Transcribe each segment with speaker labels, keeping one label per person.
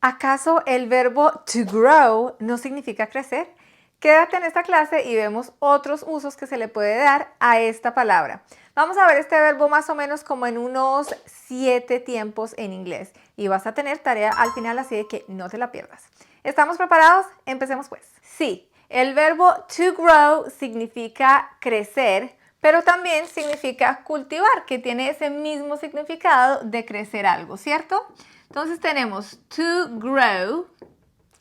Speaker 1: ¿Acaso el verbo to grow no significa crecer? Quédate en esta clase y vemos otros usos que se le puede dar a esta palabra. Vamos a ver este verbo más o menos como en unos 7 tiempos en inglés. Y vas a tener tarea al final, así de que no te la pierdas. ¿Estamos preparados? Empecemos pues. Sí, el verbo to grow significa crecer, pero también significa cultivar, que tiene ese mismo significado de crecer algo, ¿cierto? Entonces tenemos to grow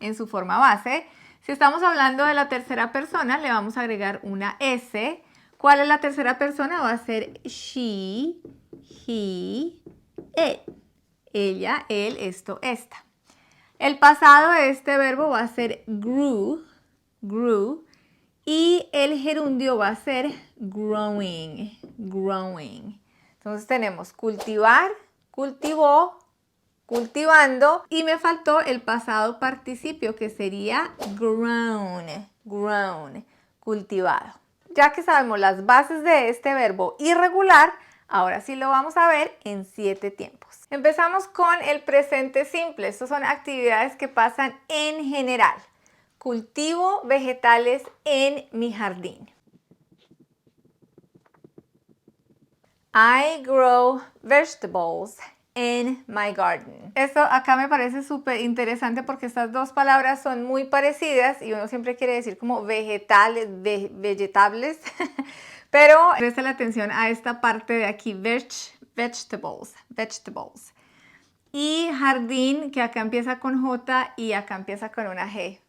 Speaker 1: en su forma base. Si estamos hablando de la tercera persona, le vamos a agregar una S. ¿Cuál es la tercera persona? Va a ser she, he, it. Ella, él, esto, esta. El pasado de este verbo va a ser grew, grew. Y el gerundio va a ser growing, growing. Entonces tenemos cultivar, cultivó, cultivando, y me faltó el pasado participio que sería grown, grown, cultivado. Ya que sabemos las bases de este verbo irregular, ahora sí lo vamos a ver en 7 tiempos. Empezamos con el presente simple. Estas son actividades que pasan en general. Cultivo vegetales en mi jardín. I grow vegetables in my garden. Esto acá me parece súper interesante porque estas dos palabras son muy parecidas y uno siempre quiere decir como vegetales, vegetables, pero presta la atención a esta parte de aquí, vegetables, vegetables. Y jardín, que acá empieza con J y acá empieza con una G.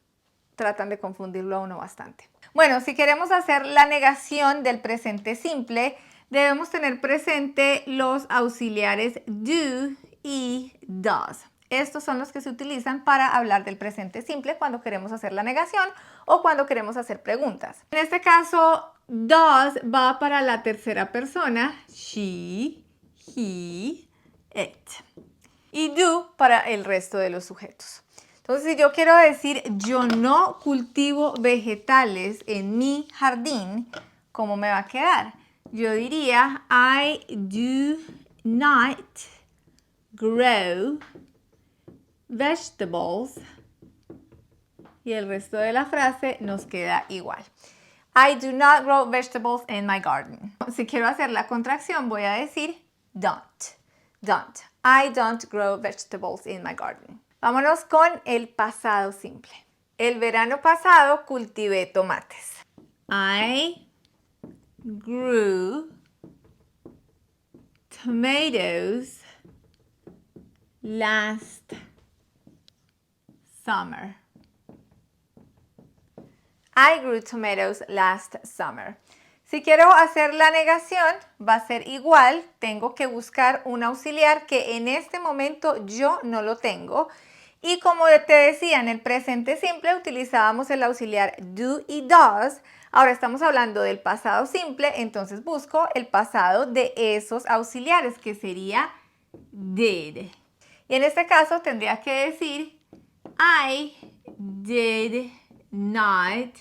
Speaker 1: Tratan de confundirlo a uno bastante. Bueno, si queremos hacer la negación del presente simple, debemos tener presente los auxiliares do y does. Estos son los que se utilizan para hablar del presente simple cuando queremos hacer la negación o cuando queremos hacer preguntas. En este caso, does va para la tercera persona, she, he, it. Y do para el resto de los sujetos. Entonces, si yo quiero decir yo no cultivo vegetales en mi jardín, ¿cómo me va a quedar? Yo diría I do not grow vegetables y el resto de la frase nos queda igual. I do not grow vegetables in my garden. Si quiero hacer la contracción, voy a decir don't. Don't. I don't grow vegetables in my garden. Vámonos con el pasado simple. El verano pasado cultivé tomates. I grew tomatoes last summer. I grew tomatoes last summer. Si quiero hacer la negación, va a ser igual. Tengo que buscar un auxiliar que en este momento yo no lo tengo. Y como te decía, en el presente simple utilizábamos el auxiliar do y does. Ahora estamos hablando del pasado simple, entonces busco el pasado de esos auxiliares, que sería did. Y en este caso tendría que decir I did not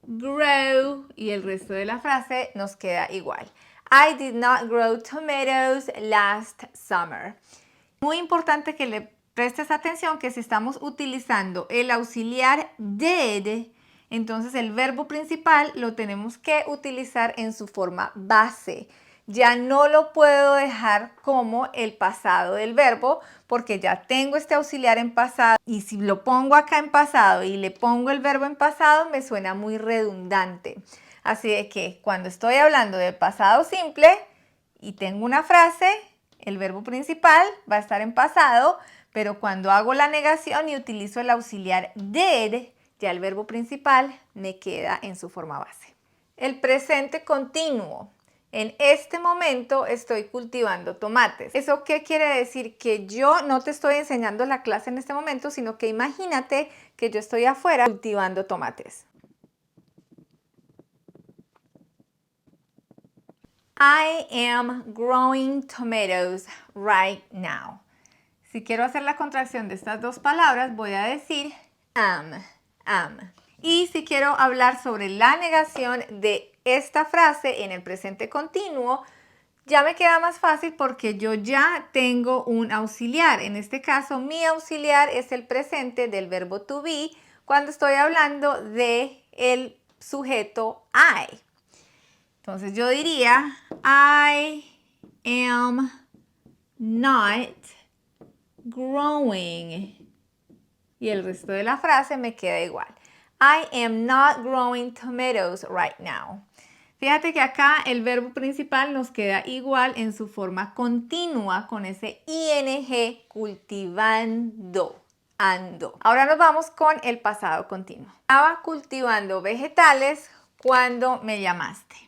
Speaker 1: grow, y el resto de la frase nos queda igual. I did not grow tomatoes last summer. Muy importante que le prestes atención que si estamos utilizando el auxiliar did, entonces el verbo principal lo tenemos que utilizar en su forma base. Ya no lo puedo dejar como el pasado del verbo porque ya tengo este auxiliar en pasado, y si lo pongo acá en pasado y le pongo el verbo en pasado me suena muy redundante. Así de que cuando estoy hablando de pasado simple y tengo una frase, el verbo principal va a estar en pasado, pero cuando hago la negación y utilizo el auxiliar did, ya el verbo principal me queda en su forma base. El presente continuo. En este momento estoy cultivando tomates. ¿Eso qué quiere decir? Que yo no te estoy enseñando la clase en este momento, sino que imagínate que yo estoy afuera cultivando tomates. I am growing tomatoes right now. Si quiero hacer la contracción de estas dos palabras, voy a decir am. Y si quiero hablar sobre la negación de esta frase en el presente continuo, Ya me queda más fácil porque yo ya tengo un auxiliar. En este caso, mi auxiliar es el presente del verbo to be cuando estoy hablando de el sujeto I. Entonces yo diría, I am not growing. Y el resto de la frase me queda igual. I am not growing tomatoes right now. Fíjate que acá el verbo principal nos queda igual en su forma continua con ese ing cultivando, ando. Ahora nos vamos con el pasado continuo. Estaba cultivando vegetales cuando me llamaste.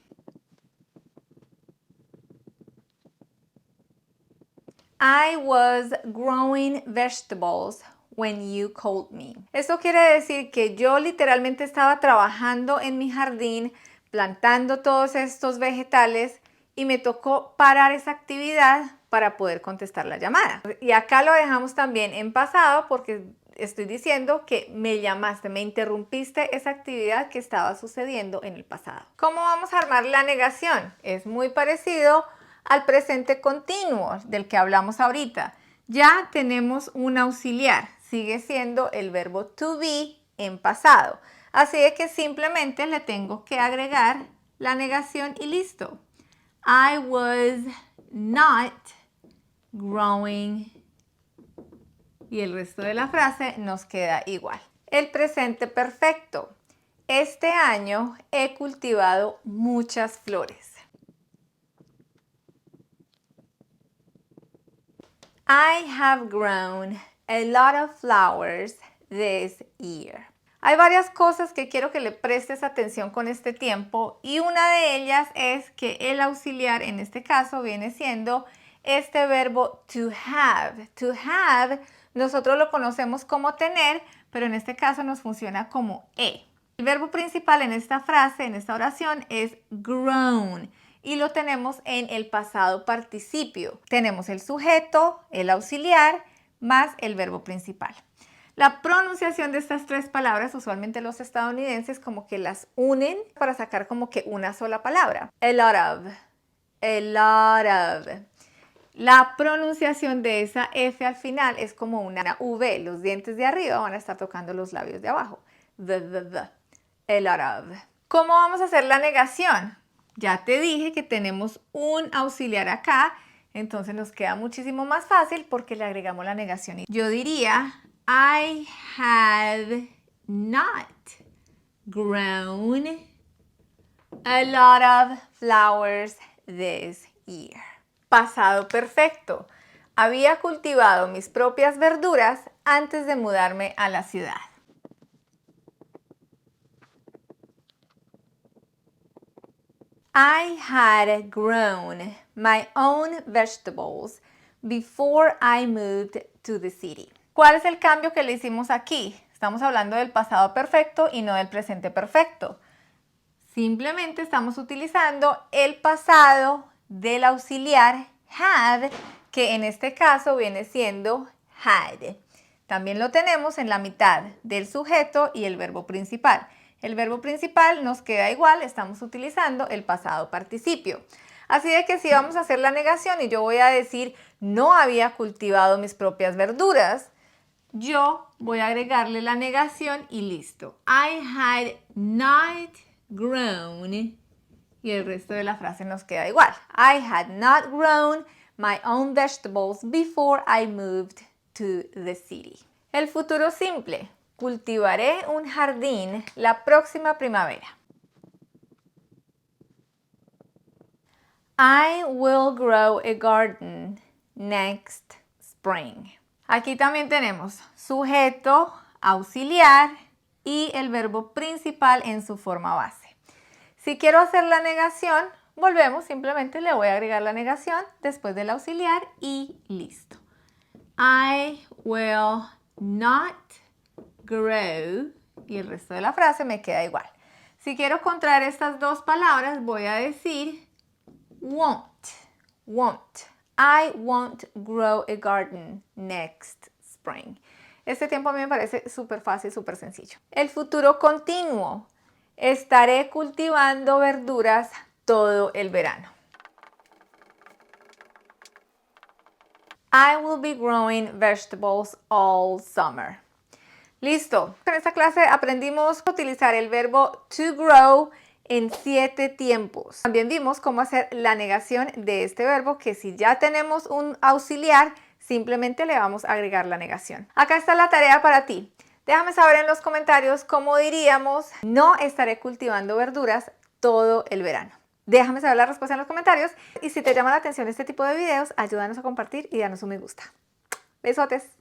Speaker 1: I was growing vegetables when you called me. Esto quiere decir que yo literalmente estaba trabajando en mi jardín, plantando todos estos vegetales y me tocó parar esa actividad para poder contestar la llamada. Y acá lo dejamos también en pasado porque estoy diciendo que me llamaste, me interrumpiste esa actividad que estaba sucediendo en el pasado. ¿Cómo vamos a armar la negación? Es muy parecido al presente continuo del que hablamos ahorita. Ya tenemos un auxiliar, sigue siendo el verbo to be en pasado. Así de que simplemente le tengo que agregar la negación y listo. I was not growing. Y el resto de la frase nos queda igual. El presente perfecto. Este año he cultivado muchas flores. I have grown a lot of flowers this year. Hay varias cosas que quiero que le prestes atención con este tiempo y una de ellas es que el auxiliar en este caso viene siendo este verbo to have. To have nosotros lo conocemos como tener, pero en este caso nos funciona como e. El verbo principal en esta frase, en esta oración, es grown y lo tenemos en el pasado participio. Tenemos el sujeto, el auxiliar, más el verbo principal. La pronunciación de estas tres palabras, usualmente los estadounidenses como que las unen para sacar como que una sola palabra. A lot of, a lot of. La pronunciación de esa F al final es como una V. Los dientes de arriba van a estar tocando los labios de abajo. The. A lot of. ¿Cómo vamos a hacer la negación? Ya te dije que tenemos un auxiliar acá, entonces nos queda muchísimo más fácil porque le agregamos la negación. Yo diría, I had not grown a lot of flowers this year. Pasado perfecto. Había cultivado mis propias verduras antes de mudarme a la ciudad. I had grown my own vegetables before I moved to the city. ¿Cuál es el cambio que le hicimos aquí? Estamos hablando del pasado perfecto y no del presente perfecto. Simplemente estamos utilizando el pasado del auxiliar had, que en este caso viene siendo had. También lo tenemos en la mitad del sujeto y el verbo principal. El verbo principal nos queda igual, estamos utilizando el pasado participio. Así de que si vamos a hacer la negación y yo voy a decir no había cultivado mis propias verduras, yo voy a agregarle la negación y listo. I had not grown y el resto de la frase nos queda igual. I had not grown my own vegetables before I moved to the city. El futuro simple. Cultivaré un jardín la próxima primavera. I will grow a garden next spring. Aquí también tenemos sujeto, auxiliar y el verbo principal en su forma base. Si quiero hacer la negación, volvemos, simplemente le voy a agregar la negación después del auxiliar y listo. I will not grow y el resto de la frase me queda igual. Si quiero contraer estas dos palabras, voy a decir won't. I won't grow a garden next spring. Este tiempo a mí me parece súper fácil, súper sencillo. El futuro continuo. Estaré cultivando verduras todo el verano. I will be growing vegetables all summer. Listo. En esta clase aprendimos a utilizar el verbo to grow en 7 tiempos. También vimos cómo hacer la negación de este verbo, que si ya tenemos un auxiliar, simplemente le vamos a agregar la negación. Acá está la tarea para ti. Déjame saber en los comentarios cómo diríamos: no estaré cultivando verduras todo el verano. Déjame saber la respuesta en los comentarios y si te llama la atención este tipo de videos, ayúdanos a compartir y danos un me gusta. Besotes.